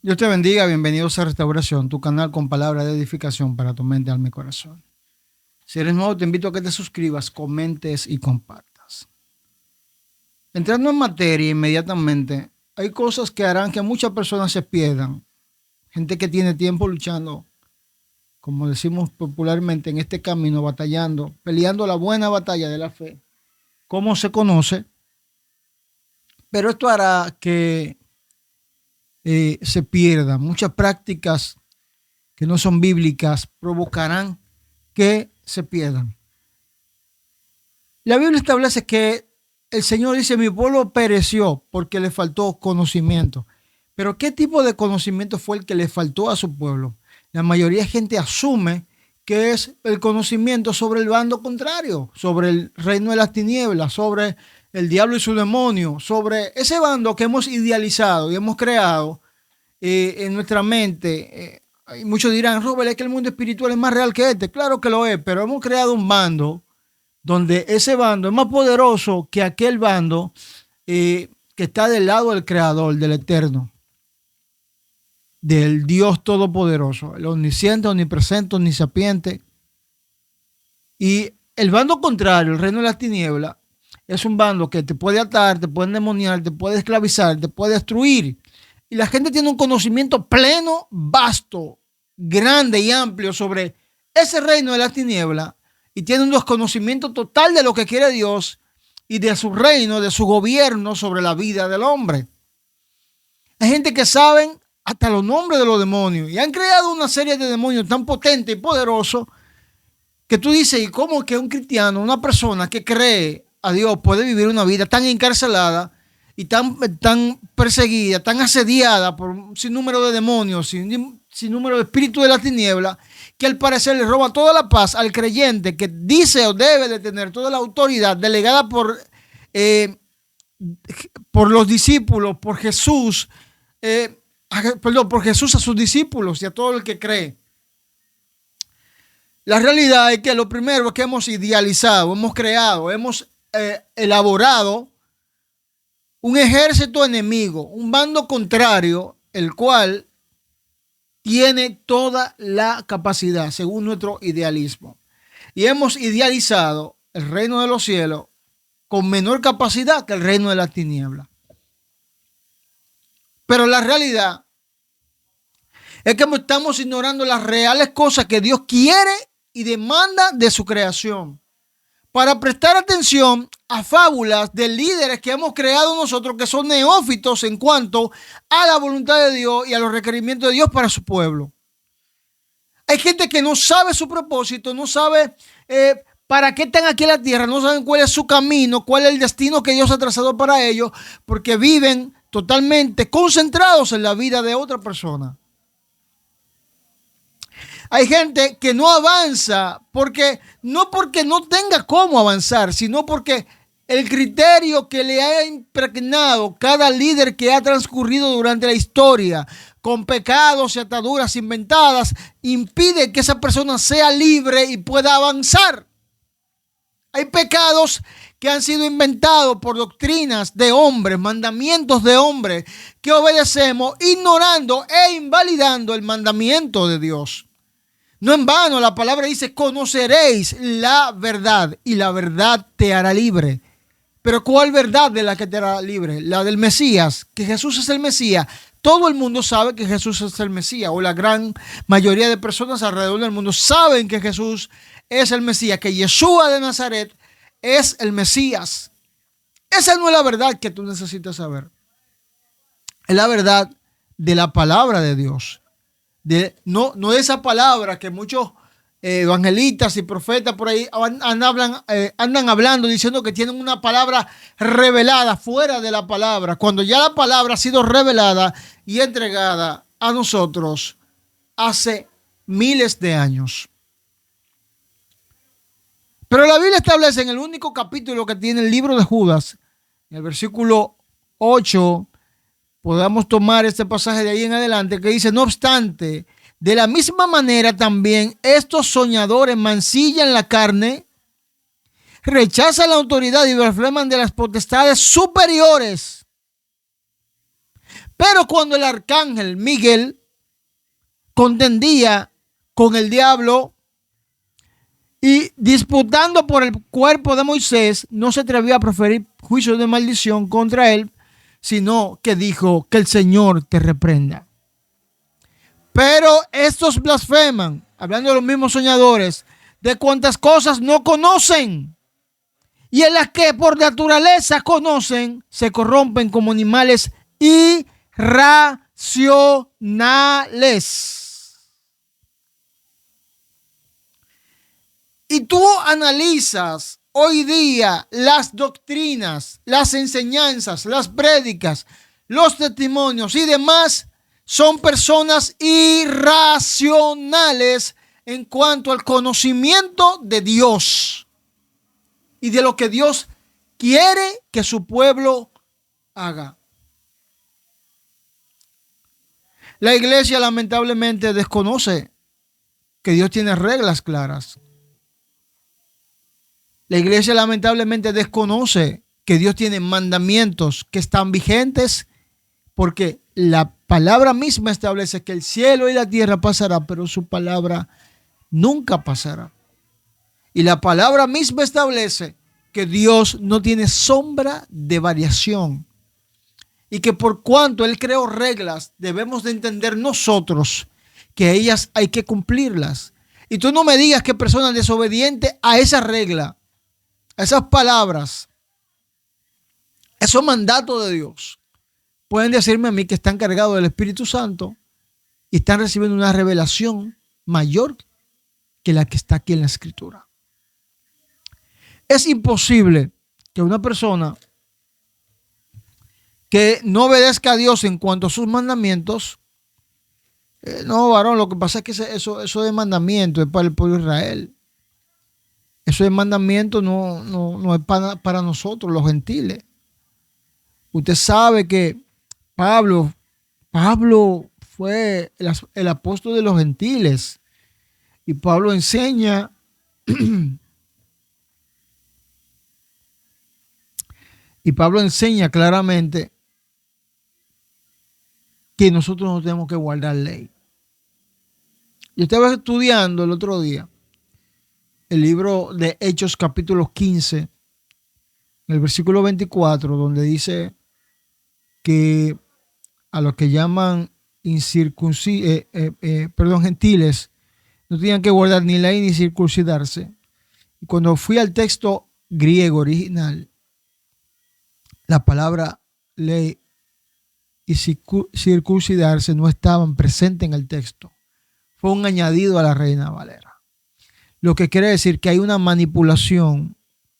Dios te bendiga, bienvenidos a Restauración, tu canal con palabra de edificación para tu mente, alma y corazón. Si eres nuevo, te invito a que te suscribas, comentes y compartas. Entrando en materia inmediatamente, hay cosas que harán que muchas personas se pierdan. Gente que tiene tiempo luchando, como decimos popularmente, en este camino, batallando, peleando la buena batalla de la fe, como se conoce, pero esto hará que se pierdan. Muchas prácticas que no son bíblicas provocarán que se pierdan. La Biblia establece que el Señor dice, mi pueblo pereció porque le faltó conocimiento. Pero ¿qué tipo de conocimiento fue el que le faltó a su pueblo? La mayoría de gente asume que es el conocimiento sobre el bando contrario, sobre el reino de las tinieblas, sobre el diablo y su demonio, sobre ese bando que hemos idealizado y hemos creado en nuestra mente. Y muchos dirán, Robert, es que el mundo espiritual es más real que este. Claro que lo es, pero hemos creado un bando donde ese bando es más poderoso que aquel bando que está del lado del Creador, del Eterno, del Dios Todopoderoso, el omnisciente, omnipresente, omnisapiente. Y el bando contrario, el reino de las tinieblas, es un bando que te puede atar, te puede endemoniar, te puede esclavizar, te puede destruir. Y la gente tiene un conocimiento pleno, vasto, grande y amplio sobre ese reino de las tinieblas y tiene un desconocimiento total de lo que quiere Dios y de su reino, de su gobierno sobre la vida del hombre. Hay gente que saben hasta los nombres de los demonios y han creado una serie de demonios tan potentes y poderosos que tú dices, ¿y cómo es que un cristiano, una persona que cree a Dios puede vivir una vida tan encarcelada y tan perseguida, tan asediada por un sinnúmero de demonios, sinnúmero de espíritus de la tiniebla, que al parecer le roba toda la paz al creyente que dice o debe de tener toda la autoridad delegada por los discípulos, por Jesús, por Jesús a sus discípulos y a todo el que cree? La realidad es que lo primero es que hemos idealizado, hemos creado, hemos elaborado un ejército enemigo, un bando contrario, el cual tiene toda la capacidad según nuestro idealismo. Y hemos idealizado el reino de los cielos con menor capacidad que el reino de las tinieblas. Pero la realidad es que estamos ignorando las reales cosas que Dios quiere y demanda de su creación, para prestar atención a fábulas de líderes que hemos creado nosotros que son neófitos en cuanto a la voluntad de Dios y a los requerimientos de Dios para su pueblo. Hay gente que no sabe su propósito, no sabe para qué están aquí en la tierra, no saben cuál es su camino, cuál es el destino que Dios ha trazado para ellos, porque viven totalmente concentrados en la vida de otra persona. Hay gente que no avanza porque no tenga cómo avanzar, sino porque el criterio que le ha impregnado cada líder que ha transcurrido durante la historia con pecados y ataduras inventadas impide que esa persona sea libre y pueda avanzar. Hay pecados que han sido inventados por doctrinas de hombres, mandamientos de hombres que obedecemos ignorando e invalidando el mandamiento de Dios. No en vano la palabra dice, conoceréis la verdad y la verdad te hará libre. Pero ¿cuál verdad de la que te hará libre? La del Mesías, que Jesús es el Mesías. Todo el mundo sabe que Jesús es el Mesías, o la gran mayoría de personas alrededor del mundo saben que Jesús es el Mesías, que Yeshua de Nazaret es el Mesías. Esa no es la verdad que tú necesitas saber. Es la verdad de la palabra de Dios. No de esa palabra que muchos evangelistas y profetas por ahí andan hablando, diciendo que tienen una palabra revelada fuera de la palabra, cuando ya la palabra ha sido revelada y entregada a nosotros hace miles de años. Pero la Biblia establece en el único capítulo que tiene el libro de Judas, en el versículo 8, podamos tomar este pasaje de ahí en adelante, que dice, no obstante, de la misma manera también estos soñadores mancillan la carne, rechazan la autoridad y blasfeman de las potestades superiores. Pero cuando el arcángel Miguel contendía con el diablo y disputando por el cuerpo de Moisés, no se atrevió a proferir juicio de maldición contra él, sino que dijo: que el Señor te reprenda. Pero estos blasfeman, hablando de los mismos soñadores, de cuantas cosas no conocen, y en las que por naturaleza conocen, se corrompen como animales irracionales. Y tú analizas hoy día las doctrinas, las enseñanzas, las prédicas, los testimonios y demás, son personas irracionales en cuanto al conocimiento de Dios y de lo que Dios quiere que su pueblo haga. La iglesia lamentablemente desconoce que Dios tiene reglas claras. La iglesia lamentablemente desconoce que Dios tiene mandamientos que están vigentes, porque la palabra misma establece que el cielo y la tierra pasará, pero su palabra nunca pasará. Y la palabra misma establece que Dios no tiene sombra de variación, y que por cuanto Él creó reglas, debemos de entender nosotros que ellas hay que cumplirlas. Y tú no me digas que personas desobedientes a esa regla, a esas palabras, esos mandatos de Dios, pueden decirme a mí que están cargados del Espíritu Santo y están recibiendo una revelación mayor que la que está aquí en la Escritura. Es imposible que una persona que no obedezca a Dios en cuanto a sus mandamientos, no, varón, lo que pasa es que eso de mandamiento es para el pueblo de Israel. Eso de mandamiento no es para nosotros, los gentiles. Usted sabe que Pablo fue el apóstol de los gentiles. Y Pablo enseña claramente que nosotros no tenemos que guardar ley. Yo estaba estudiando el otro día el libro de Hechos capítulo 15, en el versículo 24, donde dice que a los que llaman gentiles no tenían que guardar ni ley ni circuncidarse. Y cuando fui al texto griego original, la palabra ley y circuncidarse no estaban presentes en el texto. Fue un añadido a la Reina Valera. Lo que quiere decir que hay una manipulación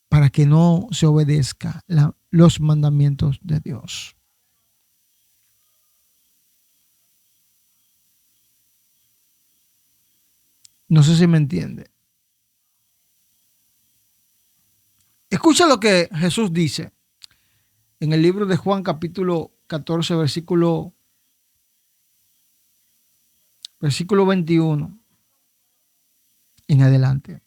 para que no se obedezca los mandamientos de Dios. No sé si me entiende. Escucha lo que Jesús dice en el libro de Juan capítulo 14, versículo 21 en adelante.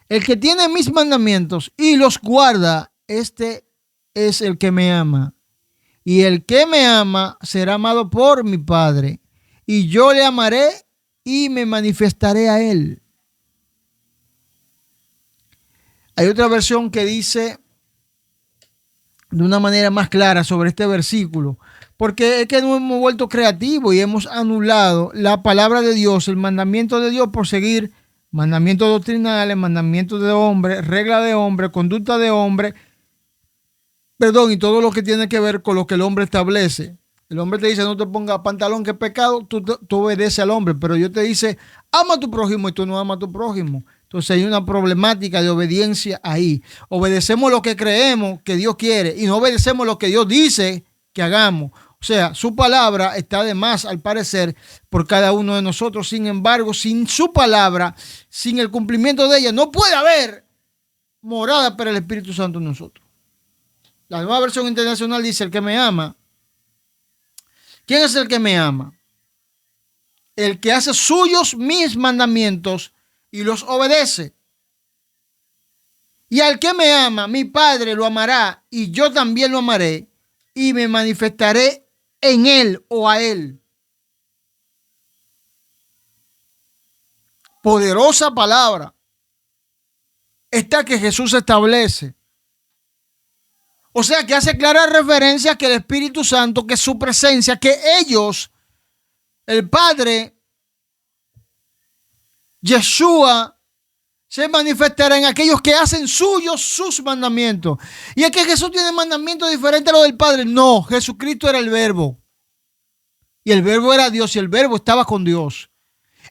El que tiene mis mandamientos y los guarda, este es el que me ama. Y el que me ama será amado por mi Padre. Y yo le amaré y me manifestaré a él. Hay otra versión que dice de una manera más clara sobre este versículo, porque es que nos hemos vuelto creativos y hemos anulado la palabra de Dios, el mandamiento de Dios, por seguir mandamientos doctrinales, mandamientos de hombre, regla de hombre, conducta de hombre, y todo lo que tiene que ver con lo que el hombre establece. El hombre te dice: no te pongas pantalón, que es pecado, tú obedeces al hombre, pero yo te dice: ama a tu prójimo, y tú no amas a tu prójimo. Entonces hay una problemática de obediencia ahí. Obedecemos lo que creemos que Dios quiere y no obedecemos lo que Dios dice que hagamos. O sea, su palabra está de más, al parecer, por cada uno de nosotros. Sin embargo, sin su palabra, sin el cumplimiento de ella, no puede haber morada para el Espíritu Santo en nosotros. La Nueva Versión Internacional dice: el que me ama. ¿Quién es el que me ama? El que hace suyos mis mandamientos y los obedece. Y al que me ama, mi Padre lo amará, y yo también lo amaré, y me manifestaré en Él o a Él. Poderosa palabra. Esta que Jesús establece. O sea, que hace clara referencia que el Espíritu Santo, que su presencia, que ellos, el Padre, Yeshua, se manifestará en aquellos que hacen suyos sus mandamientos. Y es que Jesús tiene mandamientos diferentes a los del Padre. No, Jesucristo era el Verbo. Y el Verbo era Dios y el Verbo estaba con Dios.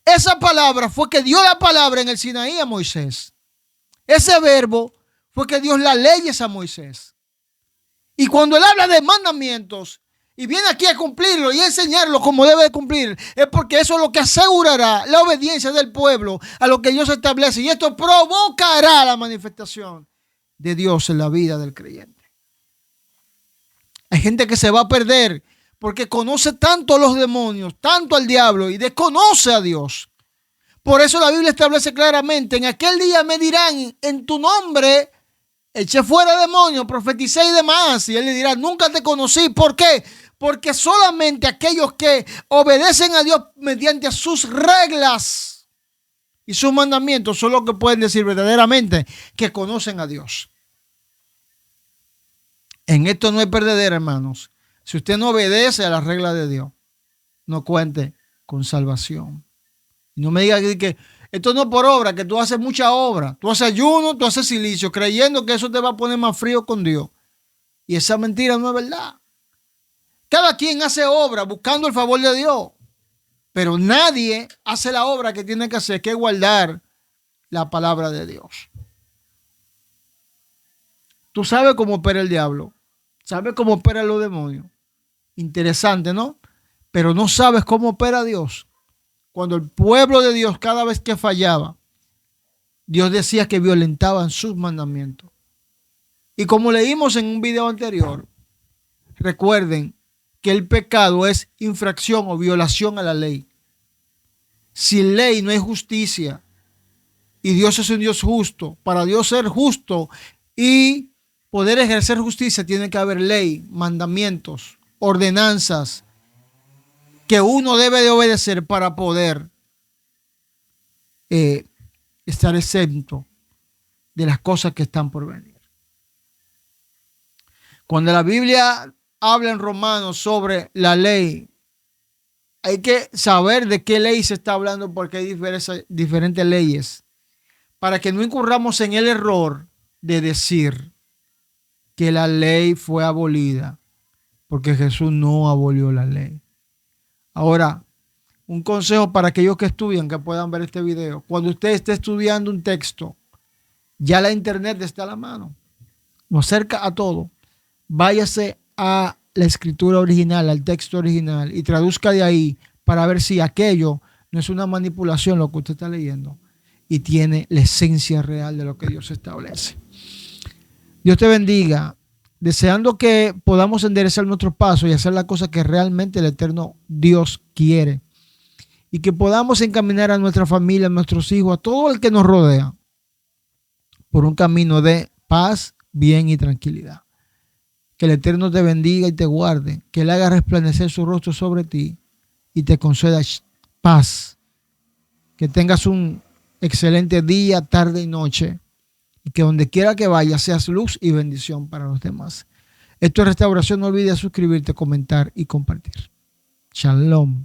Esa palabra fue que dio la palabra en el Sinaí a Moisés. Ese Verbo fue que dio las leyes a Moisés. Y cuando él habla de mandamientos y viene aquí a cumplirlo y a enseñarlo como debe de cumplir, es porque eso es lo que asegurará la obediencia del pueblo a lo que Dios establece. Y esto provocará la manifestación de Dios en la vida del creyente. Hay gente que se va a perder porque conoce tanto a los demonios, tanto al diablo y desconoce a Dios. Por eso la Biblia establece claramente: en aquel día me dirán en tu nombre, eché fuera demonios, profeticé y demás. Y él le dirá, nunca te conocí. ¿Por qué? Porque solamente aquellos que obedecen a Dios mediante sus reglas y sus mandamientos son los que pueden decir verdaderamente que conocen a Dios. En esto no hay perdedera, hermanos. Si usted no obedece a las reglas de Dios, no cuente con salvación. Y no me diga que esto no es por obra, que tú haces mucha obra. Tú haces ayuno, tú haces silicio, creyendo que eso te va a poner más frío con Dios. Y esa mentira no es verdad. Cada quien hace obra buscando el favor de Dios. Pero nadie hace la obra que tiene que hacer, que es guardar la palabra de Dios. Tú sabes cómo opera el diablo. Sabes cómo operan los demonios. Interesante, ¿no? Pero no sabes cómo opera Dios. Cuando el pueblo de Dios, cada vez que fallaba, Dios decía que violentaban sus mandamientos. Y como leímos en un video anterior, recuerden que el pecado es infracción o violación a la ley. Sin ley no hay justicia. Y Dios es un Dios justo. Para Dios ser justo y poder ejercer justicia, tiene que haber ley, mandamientos, ordenanzas que uno debe de obedecer para poder estar exento de las cosas que están por venir. Cuando la Biblia habla en Romanos sobre la ley, hay que saber de qué ley se está hablando, porque hay diferentes leyes, para que no incurramos en el error de decir que la ley fue abolida, porque Jesús no abolió la ley. Ahora, un consejo para aquellos que estudian, que puedan ver este video. Cuando usted esté estudiando un texto, ya la internet está a la mano, nos acerca a todo. Váyase a la escritura original, al texto original, y traduzca de ahí para ver si aquello no es una manipulación lo que usted está leyendo y tiene la esencia real de lo que Dios establece. Dios te bendiga, deseando que podamos enderezar nuestros pasos y hacer la cosa que realmente el eterno Dios quiere, y que podamos encaminar a nuestra familia, a nuestros hijos, a todo el que nos rodea por un camino de paz, bien y tranquilidad. Que el Eterno te bendiga y te guarde, que Él haga resplandecer su rostro sobre ti y te conceda paz. Que tengas un excelente día, tarde y noche, y que donde quiera que vayas seas luz y bendición para los demás. Esto es Restauración. No olvides suscribirte, comentar y compartir. Shalom.